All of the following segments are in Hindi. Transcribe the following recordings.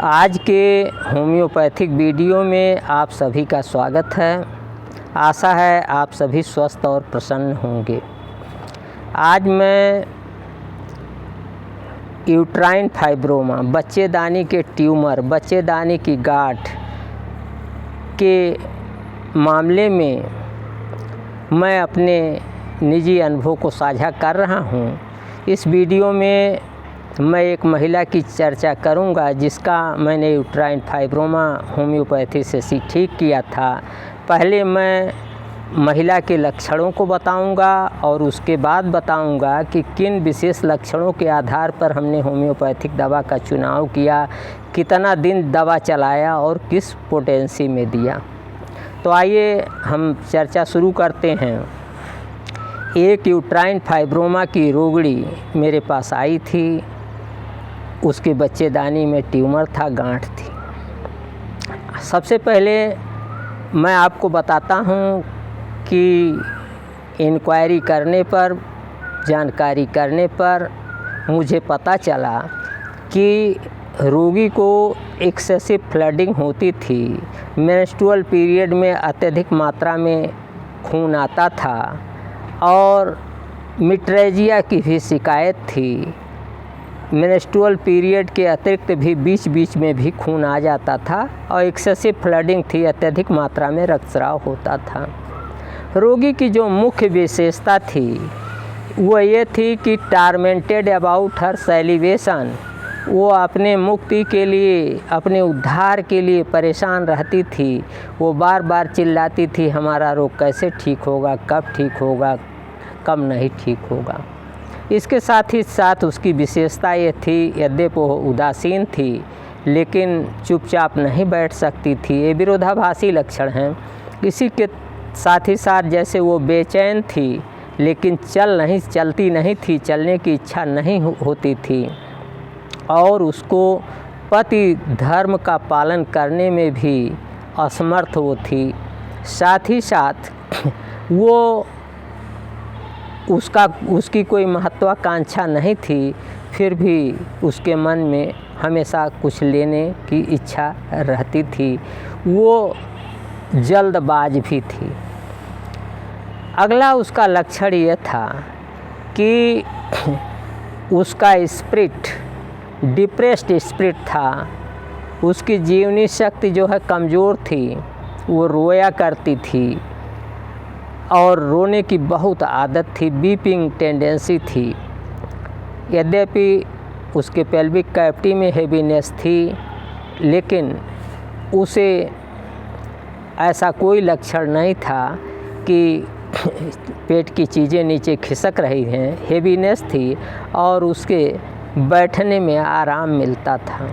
आज के होम्योपैथिक वीडियो में आप सभी का स्वागत है। आशा है आप सभी स्वस्थ और प्रसन्न होंगे। आज मैं यूट्राइन फाइब्रोमा, बच्चेदानी के ट्यूमर, बच्चेदानी की गांठ के मामले में मैं अपने निजी अनुभव को साझा कर रहा हूं। इस वीडियो में मैं एक महिला की चर्चा करूंगा जिसका मैंने यूट्राइन फाइब्रोमा होम्योपैथी से ठीक किया था। पहले मैं महिला के लक्षणों को बताऊंगा और उसके बाद बताऊंगा कि किन विशेष लक्षणों के आधार पर हमने होम्योपैथिक दवा का चुनाव किया, कितना दिन दवा चलाया और किस पोटेंसी में दिया। तो आइए हम चर्चा शुरू करते हैं। एक यूट्राइन फाइब्रोमा की रोगिणी मेरे पास आई थी। उसके बच्चेदानी में ट्यूमर था, गांठ थी। सबसे पहले मैं आपको बताता हूं कि इंक्वायरी करने पर, जानकारी करने पर मुझे पता चला कि रोगी को एक्सेसिव फ्लडिंग होती थी। मेंस्ट्रुअल पीरियड में अत्यधिक मात्रा में खून आता था और मिट्रेजिया की भी शिकायत थी। मेंस्ट्रुअल पीरियड के अतिरिक्त भी बीच बीच में भी खून आ जाता था और एक्सेसिव फ्लडिंग थी, अत्यधिक मात्रा में रक्तस्राव होता था। रोगी की जो मुख्य विशेषता थी वो ये थी कि टार्मेंटेड अबाउट हर सेलिवेशन, वो अपने मुक्ति के लिए, अपने उद्धार के लिए परेशान रहती थी। वो बार बार चिल्लाती थी, हमारा रोग कैसे ठीक होगा, कब ठीक होगा, कब नहीं ठीक होगा। इसके साथ ही साथ उसकी विशेषता ये थी, यद्यपि वो उदासीन थी लेकिन चुपचाप नहीं बैठ सकती थी। ये विरोधाभासी लक्षण हैं। इसी के साथ ही साथ जैसे वो बेचैन थी लेकिन चलती नहीं थी, चलने की इच्छा नहीं होती थी और उसको पति धर्म का पालन करने में भी असमर्थ वो थी। साथ ही साथ वो उसकी कोई महत्वाकांक्षा नहीं थी, फिर भी उसके मन में हमेशा कुछ लेने की इच्छा रहती थी। वो जल्दबाज भी थी। अगला उसका लक्षण ये था कि उसका स्पिरिट डिप्रेस्ड स्पिरिट था। उसकी जीवनी शक्ति जो है कमज़ोर थी। वो रोया करती थी और रोने की बहुत आदत थी, बीपिंग टेंडेंसी थी। यद्यपि उसके पेल्विक कैविटी में हेवीनेस थी लेकिन उसे ऐसा कोई लक्षण नहीं था कि पेट की चीज़ें नीचे खिसक रही हैं। हेवीनेस थी और उसके बैठने में आराम मिलता था।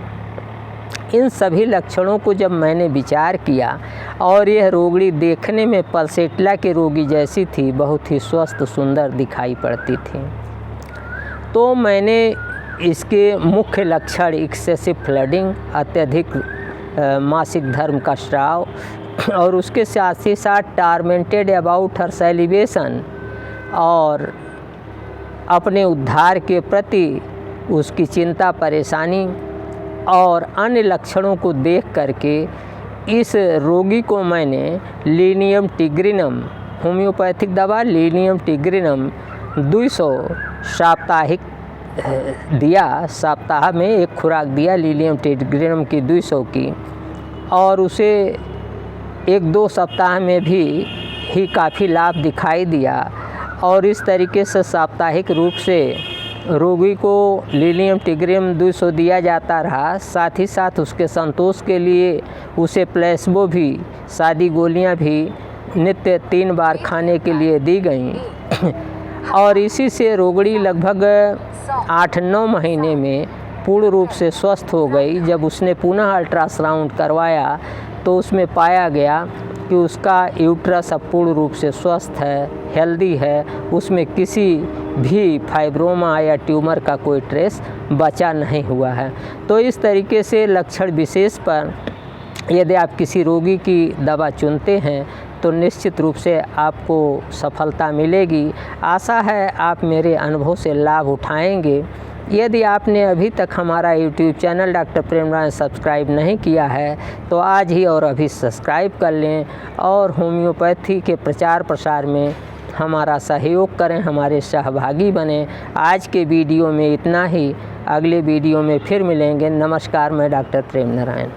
इन सभी लक्षणों को जब मैंने विचार किया और यह रोगिणी देखने में पल्सेटिला के रोगी जैसी थी, बहुत ही स्वस्थ सुंदर दिखाई पड़ती थी, तो मैंने इसके मुख्य लक्षण एक्सेसिव फ्लडिंग, अत्यधिक मासिक धर्म का स्राव और उसके साथ ही साथ टार्मेंटेड अबाउट हर सेलिवेशन और अपने उद्धार के प्रति उसकी चिंता परेशानी और अन्य लक्षणों को देख करके इस रोगी को मैंने लीनियम टिग्रिनम, होम्योपैथिक दवा लीनियम टिग्रिनम 200 साप्ताहिक दिया। सप्ताह में एक खुराक दिया लीनियम टिग्रिनम की 200 की, और उसे 1-2 सप्ताह में भी ही काफ़ी लाभ दिखाई दिया। और इस तरीके से साप्ताहिक रूप से रोगी को लीनियम टिग्रिनम 200 दिया जाता रहा। साथ ही साथ उसके संतोष के लिए उसे प्लेसबो भी, सादी गोलियां भी नित्य 3 बार खाने के लिए दी गईं और इसी से रोगिणी लगभग 8-9 महीने में पूर्ण रूप से स्वस्थ हो गई। जब उसने पुनः अल्ट्रासाउंड करवाया तो उसमें पाया गया कि उसका यूट्रस अब पूर्ण रूप से स्वस्थ है, हेल्दी है, उसमें किसी भी फाइब्रोमा या ट्यूमर का कोई ट्रेस बचा नहीं हुआ है। तो इस तरीके से लक्षण विशेष पर यदि आप किसी रोगी की दवा चुनते हैं तो निश्चित रूप से आपको सफलता मिलेगी। आशा है आप मेरे अनुभव से लाभ उठाएंगे। यदि आपने अभी तक हमारा यूट्यूब चैनल डॉक्टर प्रेम नारायण सब्सक्राइब नहीं किया है तो आज ही और अभी सब्सक्राइब कर लें और होम्योपैथी के प्रचार प्रसार में हमारा सहयोग करें, हमारे सहभागी बने। आज के वीडियो में इतना ही, अगले वीडियो में फिर मिलेंगे। नमस्कार, मैं डॉक्टर प्रेम नारायण।